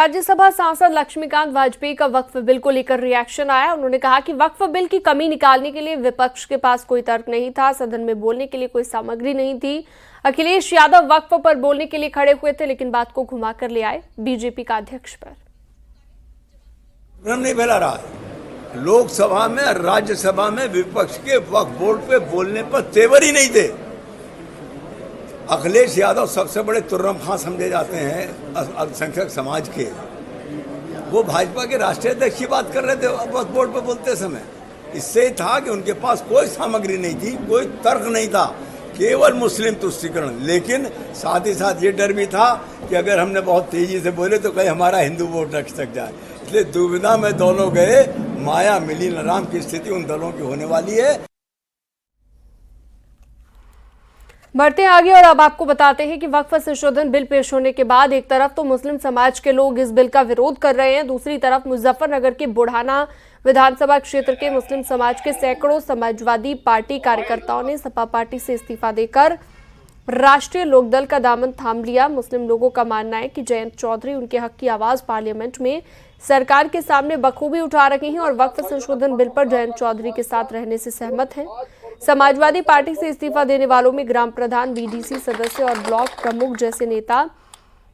राज्यसभा सांसद लक्ष्मीकांत वाजपेयी का वक्फ बिल को लेकर रिएक्शन आया। उन्होंने कहा कि वक्फ बिल की कमी निकालने के लिए विपक्ष के पास कोई तर्क नहीं था, सदन में बोलने के लिए कोई सामग्री नहीं थी। अखिलेश यादव वक्फ पर बोलने के लिए खड़े हुए थे, लेकिन बात को घुमाकर ले आए बीजेपी का अध्यक्ष पर। नहीं फैला रहा है। लोकसभा में, राज्यसभा में विपक्ष के वक्फ बोर्ड पे बोलने पर तेवर ही नहीं थे। अखिलेश यादव सबसे बड़े तुर्रम खां समझे जाते हैं अल्पसंख्यक समाज के। वो भाजपा के राष्ट्रीय अध्यक्ष की बात कर रहे थे वक्फ बोर्ड पर बोलते समय। इससे ही था कि उनके पास कोई सामग्री नहीं थी, कोई तर्क नहीं था, केवल मुस्लिम तुष्टीकरण। लेकिन साथ ही साथ ये डर भी था कि अगर हमने बहुत तेजी से बोले तो कहीं हमारा हिंदू वोट रख सक जाए। इसलिए दुविधा में दोनों गए। माया मिली न राम की स्थिति उन दलों की होने वाली है। बढ़ते आगे और अब आपको बताते हैं कि वक्फ संशोधन बिल पेश होने के बाद एक तरफ तो मुस्लिम समाज के लोग इस बिल का विरोध कर रहे हैं, दूसरी तरफ मुजफ्फरनगर के बुढ़ाना विधानसभा क्षेत्र के मुस्लिम समाज के सैकड़ों समाजवादी पार्टी कार्यकर्ताओं ने सपा पार्टी से इस्तीफा देकर राष्ट्रीय लोकदल का दामन थाम लिया। मुस्लिम लोगों का मानना है कि जयंत चौधरी उनके हक की आवाज पार्लियामेंट में सरकार के सामने बखूबी उठा रहे हैं और वक्फ संशोधन बिल पर जयंत चौधरी के साथ रहने से सहमत हैं। समाजवादी पार्टी से इस्तीफा देने वालों में ग्राम प्रधान, बीडीसी सदस्य और ब्लॉक प्रमुख जैसे नेता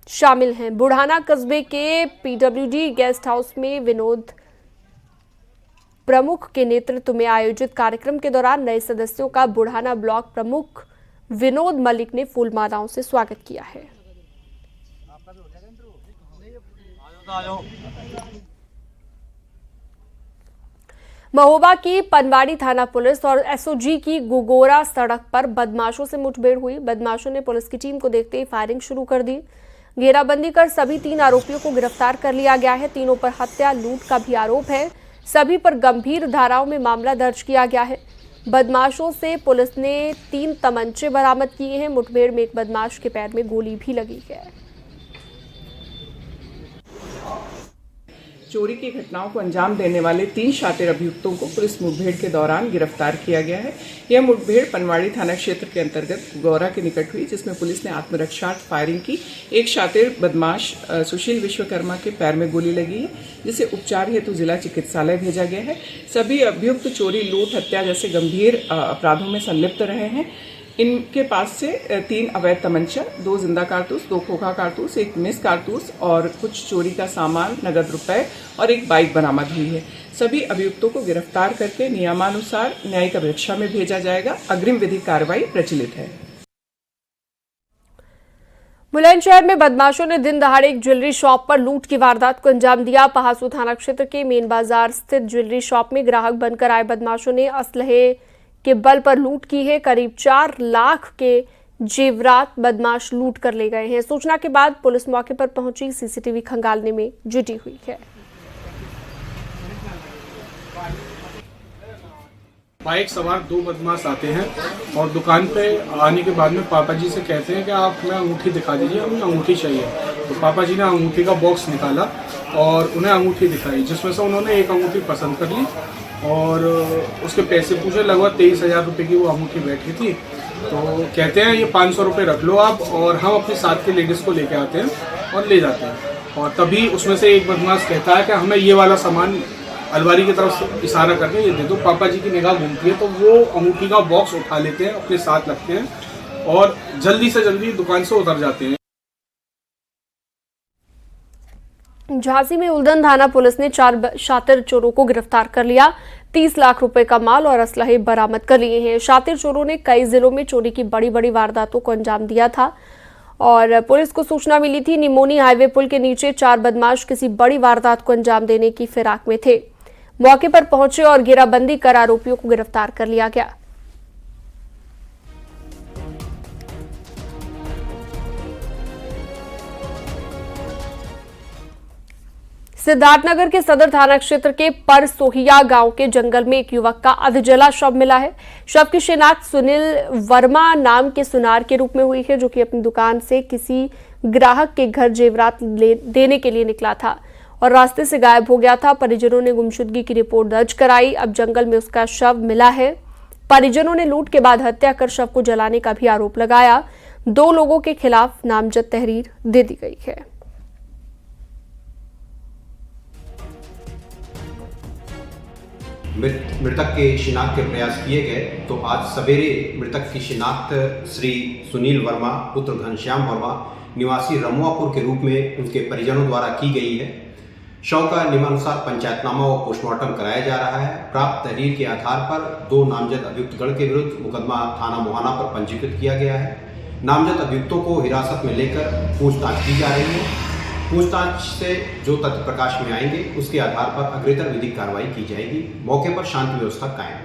शामिल हैं। बुढ़ाना कस्बे के पीडब्ल्यूडी गेस्ट हाउस में विनोद प्रमुख के नेतृत्व में आयोजित कार्यक्रम के दौरान नए सदस्यों का बुढ़ाना ब्लॉक प्रमुख विनोद मलिक ने फूल मालाओं से स्वागत किया है। महोबा की पनवाड़ी थाना पुलिस और एसओजी की गुगोरा सड़क पर बदमाशों से मुठभेड़ हुई। बदमाशों ने पुलिस की टीम को देखते ही फायरिंग शुरू कर दी। घेराबंदी कर सभी 3 आरोपियों को गिरफ्तार कर लिया गया है। तीनों पर हत्या, लूट का भी आरोप है। सभी पर गंभीर धाराओं में मामला दर्ज किया गया है। बदमाशों से पुलिस ने 3 तमंचे बरामद किए हैं। मुठभेड़ में एक बदमाश के पैर में गोली भी लगी है। चोरी की घटनाओं को अंजाम देने वाले 3 शातिर अभियुक्तों को पुलिस मुठभेड़ के दौरान गिरफ्तार किया गया है। यह मुठभेड़ पनवाड़ी थाना क्षेत्र के अंतर्गत गौरा के निकट हुई, जिसमें पुलिस ने आत्मरक्षार्थ फायरिंग की। एक शातिर बदमाश सुशील विश्वकर्मा के पैर में गोली लगी है, जिसे उपचार हेतु जिला चिकित्सालय भेजा गया है। सभी अभियुक्त चोरी, लूट, हत्या जैसे गंभीर अपराधों में संलिप्त रहे हैं। इनके पास से 3 अवैध तमंचा, 2 जिंदा कारतूस, 2 खोखा कारतूस, 1 मिस कारतूस और कुछ चोरी का सामान, नगद रुपए और एक बाइक बरामद हुई है। सभी अभियुक्तों को गिरफ्तार करके नियमानुसार न्यायिक अभिरक्षा में भेजा जाएगा। अग्रिम विधिक कार्रवाई प्रचलित है। बुलंदशहर में बदमाशों ने दिन दहाड़े एक ज्वेलरी शॉप पर लूट की वारदात को अंजाम दिया। पहासू थाना क्षेत्र के मेन बाजार स्थित ज्वेलरी शॉप में ग्राहक बनकर आए बदमाशों ने असलहे के बल पर लूट की है। करीब 4 लाख के जेवरात बदमाश लूट कर ले गए हैं। सूचना के बाद पुलिस मौके पर पहुंची, सीसीटीवी खंगालने में जुटी हुई है। बाइक सवार 2 बदमाश आते हैं और दुकान पे आने के बाद में पापा जी से कहते हैं कि आप हमें अंगूठी दिखा दीजिए, हमें अंगूठी चाहिए। तो पापा जी ने अंगूठी का बॉक्स निकाला और उन्हें अंगूठी दिखाई, जिसमें से उन्होंने एक अंगूठी पसंद कर ली और उसके पैसे पूछे। लगभग 23,000 रुपये की वो अंगूठी बैठी थी। तो कहते हैं ये 500 रुपये रख लो आप, और हम अपने साथ के लेडीज़ को लेके आते हैं और ले जाते हैं। और तभी उसमें से एक बदमाश कहता है कि हमें ये वाला सामान, अलमारी की तरफ इशारा करके ये दे दो। पापा जी की निगाह घूमती है तो वो अंगूठी का बॉक्स उठा लेते हैं, अपने साथ रखते हैं और जल्दी से जल्दी दुकान से उतर जाते हैं। झांसी में उल्दन थाना पुलिस ने 4 शातिर चोरों को गिरफ्तार कर लिया। 30 लाख रुपए का माल और असलहे बरामद कर लिए हैं। शातिर चोरों ने कई जिलों में चोरी की बड़ी बड़ी वारदातों को अंजाम दिया था और पुलिस को सूचना मिली थी निमोनी हाईवे पुल के नीचे 4 बदमाश किसी बड़ी वारदात को अंजाम देने की फिराक में थे। मौके पर पहुंचे और घेराबंदी कर आरोपियों को गिरफ्तार कर लिया गया। सिद्धार्थनगर के सदर थाना क्षेत्र के परसोहिया गांव के जंगल में एक युवक का अधजला शव मिला है। शव की शिनाख्त सुनील वर्मा नाम के सुनार के रूप में हुई है, जो कि अपनी दुकान से किसी ग्राहक के घर जेवरात देने के लिए निकला था और रास्ते से गायब हो गया था। परिजनों ने गुमशुदगी की रिपोर्ट दर्ज कराई। अब जंगल में उसका शव मिला है। परिजनों ने लूट के बाद हत्या कर शव को जलाने का भी आरोप लगाया। 2 लोगों के खिलाफ नामजद तहरीर दे दी गई है। मृतक के शिनाख्त के प्रयास किए गए तो आज सवेरे मृतक की शिनाख्त श्री सुनील वर्मा पुत्र घनश्याम वर्मा निवासी रमुआपुर के रूप में उनके परिजनों द्वारा की गई है। शव का नियमानुसार पंचायतनामा व पोस्टमार्टम कराया जा रहा है। प्राप्त तहरीर के आधार पर 2 नामजद अभियुक्तगण के विरुद्ध मुकदमा थाना मोहाना पर पंजीकृत किया गया है। नामजद अभियुक्तों को हिरासत में लेकर पूछताछ की जा रही है। पूछताछ से जो तथ्य प्रकाश में आएंगे उसके आधार पर अग्रेतर विधिक कार्रवाई की जाएगी। मौके पर शांति व्यवस्था कायम।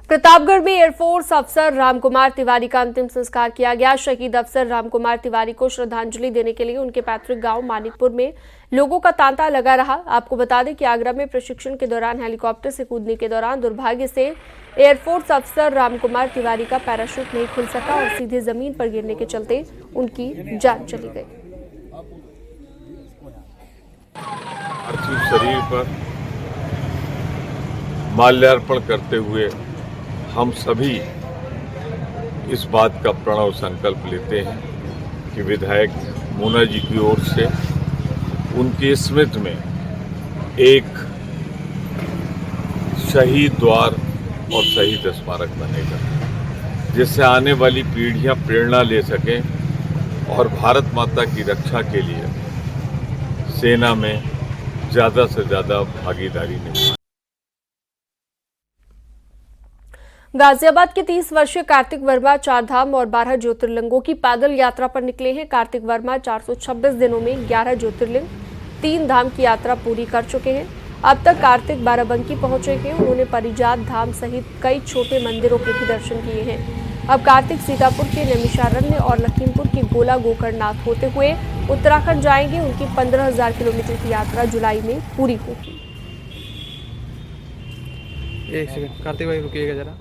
प्रतापगढ़ में एयरफोर्स अफसर रामकुमार तिवारी का अंतिम संस्कार किया गया। शहीद अफसर रामकुमार तिवारी को श्रद्धांजलि देने के लिए उनके पैतृक गांव मानिकपुर में लोगों का तांता लगा रहा। आपको बता दें कि आगरा में प्रशिक्षण के दौरान हेलीकॉप्टर से कूदने के दौरान दुर्भाग्य से एयरफोर्स अफसर रामकुमार तिवारी का पैराशूट नहीं खुल सका और सीधे जमीन पर गिरने के चलते उनकी जान चली गई। पार्थिव शरीर पर माल्यार्पण करते हुए हम सभी इस बात का प्रणव संकल्प लेते हैं कि विधायक मोना जी की ओर से उनकी स्मृति में एक शहीद द्वार और शहीद स्मारक बनेगा, जिससे आने वाली पीढ़ियां प्रेरणा ले सकें और भारत माता की रक्षा के लिए सेना में ज़्यादा से ज़्यादा भागीदारी निभाएं। गाजियाबाद के 30 वर्षीय कार्तिक वर्मा 4 धाम और 12 ज्योतिर्लिंगों की पैदल यात्रा पर निकले हैं। कार्तिक वर्मा 426 दिनों में 11 ज्योतिर्लिंग 3 धाम की यात्रा पूरी कर चुके हैं। अब तक कार्तिक बाराबंकी पहुंचे हैं। उन्होंने परिजात धाम सहित कई छोटे मंदिरों के भी दर्शन किए हैं। अब कार्तिक सीतापुर के नैमिषारण्य और लखीमपुर के गोला गोकर्णनाथ होते हुए उत्तराखंड जाएंगे। उनकी 15,000 किलोमीटर की यात्रा जुलाई में पूरी होगी। एक सेकंड कार्तिक भाई रुकिएगा जरा।